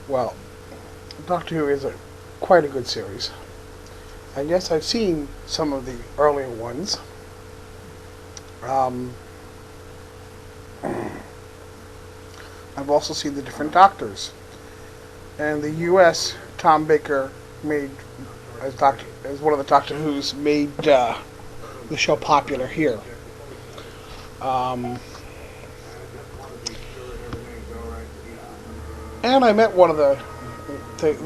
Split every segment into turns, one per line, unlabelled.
Well, Doctor Who is quite a good series. I guess I've seen some of the earlier ones. Um, I've also seen the different Doctors. And the U.S. Tom Baker made as one of the Doctor Who's made the show popular here. Um, and I met one of the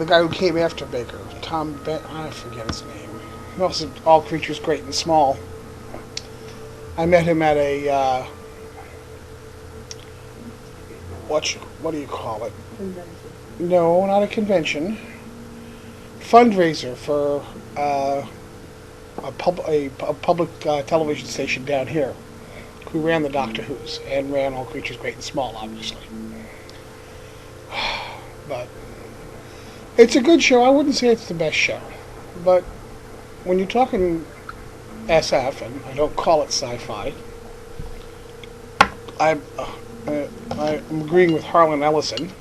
guy who came after Baker, I forget his name. He also did All Creatures Great and Small. I met him at a what do you call it? No, not a convention. Fundraiser for a public television station down here, who ran the Doctor Who's and ran All Creatures Great and Small, obviously. But it's a good show. I wouldn't say it's the best show, but when you're talking SF, and I don't call it sci-fi, I'm I'm agreeing with Harlan Ellison,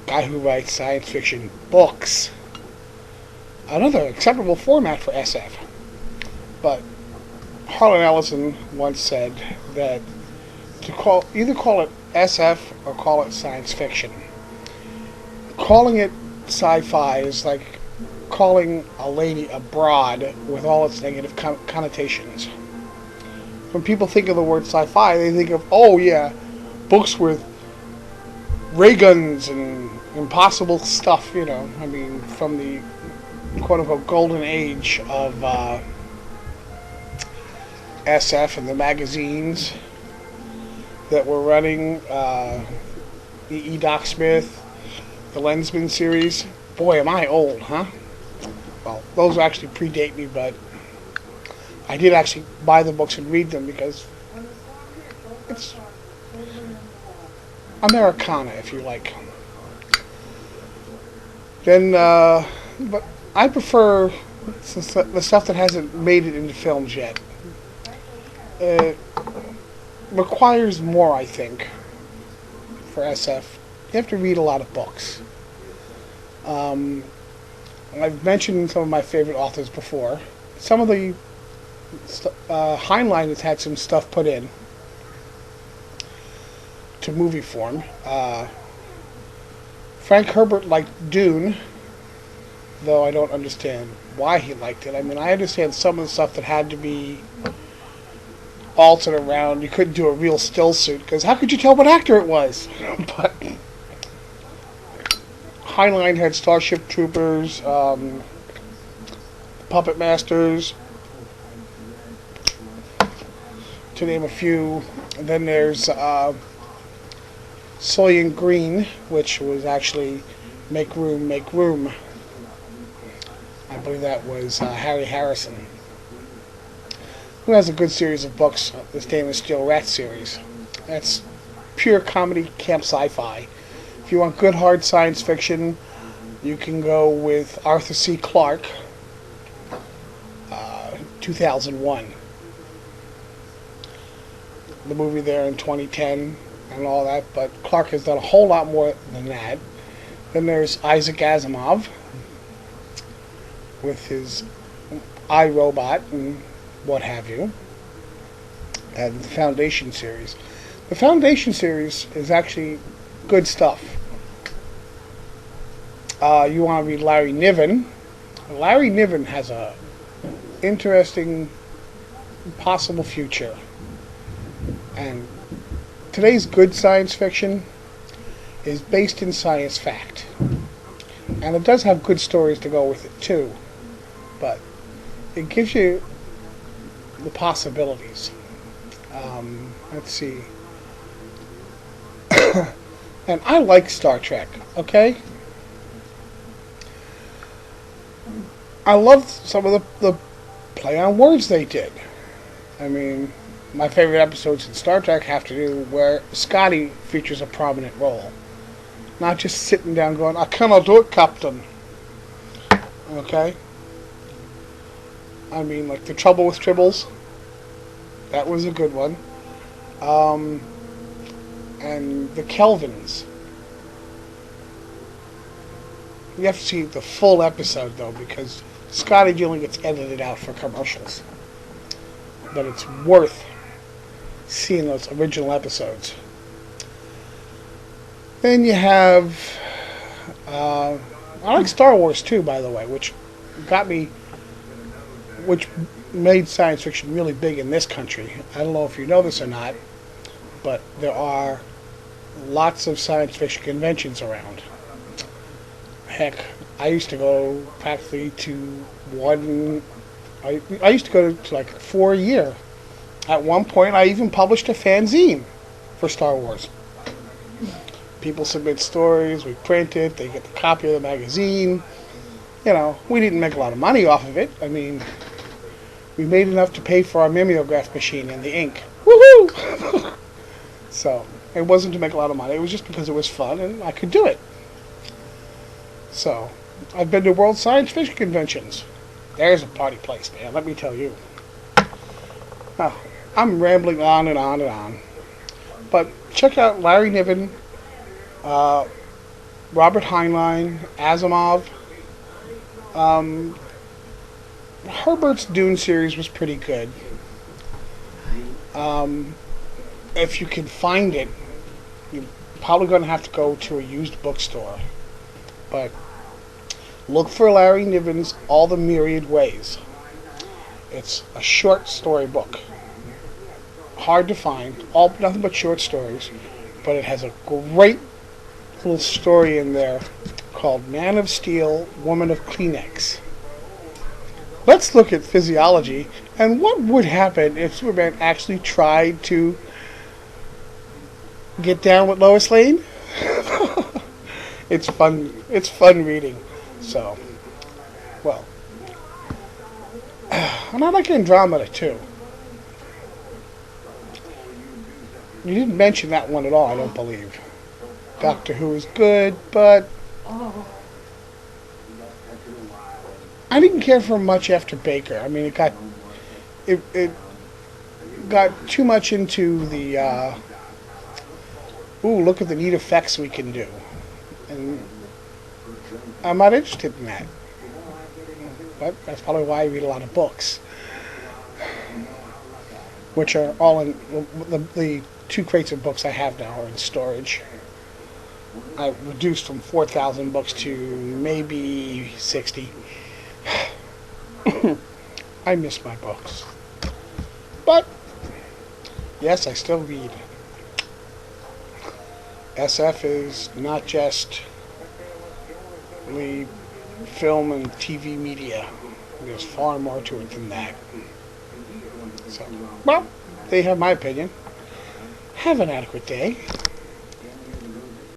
guy who writes science fiction books. Another acceptable format for SF. But Harlan Ellison once said that either call it SF or call it science fiction. Calling it sci-fi is like calling a lady a broad with all its negative connotations. When people think of the word sci-fi, they think of, oh yeah, books with ray guns and impossible stuff, I mean, from the quote-unquote golden age of SF and the magazines that were running, the E. Doc Smith, the Lensman series. Boy, am I old, huh? Well, those actually predate me, but I did actually buy the books and read them because it's Americana, if you like. Then, but I prefer the stuff that hasn't made it into films yet. It requires more, I think, for SF. You have to read a lot of books. I've mentioned some of my favorite authors before. Some of the Heinlein has had some stuff put in to movie form. Frank Herbert liked Dune, though I don't understand why he liked it. I mean, I understand some of the stuff that had to be altered around. You couldn't do a real still suit, because how could you tell what actor it was? But Heinlein had Starship Troopers, Puppet Masters, to name a few. And then there's Soylent Green, which was actually Make Room, Make Room. I believe that was Harry Harrison, who has a good series of books, the Stainless Steel Rat series. That's pure comedy camp sci-fi. If you want good hard science fiction, you can go with Arthur C. Clarke, 2001. The movie there in 2010 and all that, but Clarke has done a whole lot more than that. Then there's Isaac Asimov with his iRobot and what have you, and the Foundation series. The Foundation series is actually good stuff. You want to read Larry Niven. Larry Niven has a interesting possible future. And today's good science fiction is based in science fact. And it does have good stories to go with it too. But it gives you the possibilities. Let's see. And I like Star Trek, okay? I loved some of the play on words they did. I mean, my favorite episodes in Star Trek have to do where Scotty features a prominent role. Not just sitting down going, I cannot do it, Captain. Okay? I mean, like The Trouble with Tribbles. That was a good one. And the Kelvins. You have to see the full episode, though, because Scotty G only gets edited out for commercials. But it's worth seeing those original episodes. Then you have... I like Star Wars, too, by the way, which made science fiction really big in this country. I don't know if you know this or not, but there are lots of science fiction conventions around. Heck, I used to go practically to one. I used to go to like 4 a year. At one point, I even published a fanzine for Star Wars. People submit stories, we print it, they get the copy of the magazine. You know, we didn't make a lot of money off of it. I mean, we made enough to pay for our mimeograph machine and the ink. Woohoo! So, it wasn't to make a lot of money. It was just because it was fun and I could do it. So, I've been to World Science Fiction Conventions. There's a party place, man, let me tell you. Now, I'm rambling on and on and on. But check out Larry Niven, Robert Heinlein, Asimov. Herbert's Dune series was pretty good. If you can find it, you're probably going to have to go to a used bookstore. But look for Larry Niven's All the Myriad Ways. It's a short story book. Hard to find, nothing but short stories, but it has a great little story in there called Man of Steel, Woman of Kleenex. Let's look at physiology and what would happen if Superman actually tried to get down with Lois Lane. It's fun. It's fun reading. So, well, and I like Andromeda too. You didn't mention that one at all, I don't believe. Doctor Who is good, but I didn't care for much after Baker. I mean, it got too much into the look at the neat effects we can do, and I'm not interested in that. But that's probably why I read a lot of books, which are all in the 2 crates of books I have now are in storage. I reduced from 4,000 books to maybe 60. I miss my books. But, yes, I still read. SF is not just the film and TV media. There's far more to it than that. So, well, they have my opinion. Have an adequate day.